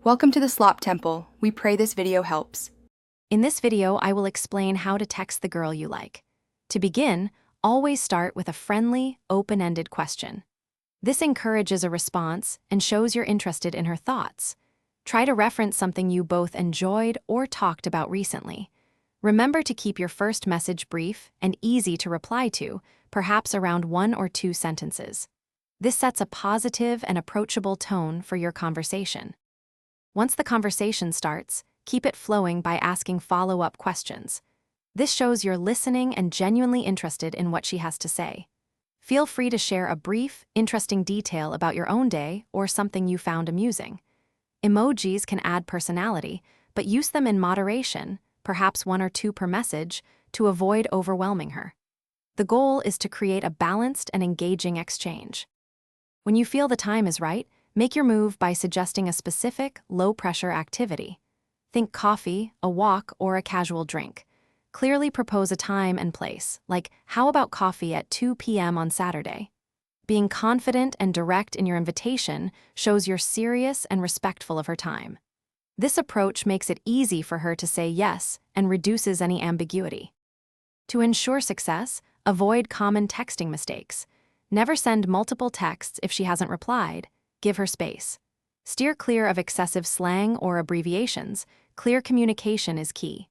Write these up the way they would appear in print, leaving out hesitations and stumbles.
Welcome to the Slop Temple. We pray this video helps. In this video, I will explain how to text the girl you like. To begin, always start with a friendly, open-ended question. This encourages a response and shows you're interested in her thoughts. Try to reference something you both enjoyed or talked about recently. Remember to keep your first message brief and easy to reply to, perhaps around 1 or 2 sentences. This sets a positive and approachable tone for your conversation. Once the conversation starts, keep it flowing by asking follow-up questions. This shows you're listening and genuinely interested in what she has to say. Feel free to share a brief, interesting detail about your own day or something you found amusing. Emojis can add personality, but use them in moderation, perhaps 1 or 2 per message, to avoid overwhelming her. The goal is to create a balanced and engaging exchange. When you feel the time is right, make your move by suggesting a specific, low-pressure activity. Think coffee, a walk, or a casual drink. Clearly propose a time and place, like, how about coffee at 2 p.m. on Saturday? Being confident and direct in your invitation shows you're serious and respectful of her time. This approach makes it easy for her to say yes and reduces any ambiguity. To ensure success, avoid common texting mistakes. Never send multiple texts if she hasn't replied. Give her space. Steer clear of excessive slang or abbreviations. Clear communication is key.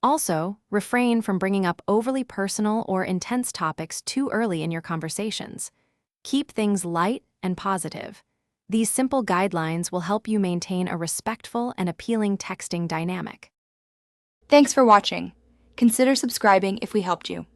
Also, refrain from bringing up overly personal or intense topics too early in your conversations. Keep things light and positive. These simple guidelines will help you maintain a respectful and appealing texting dynamic. Thanks for watching. Consider subscribing if we helped you.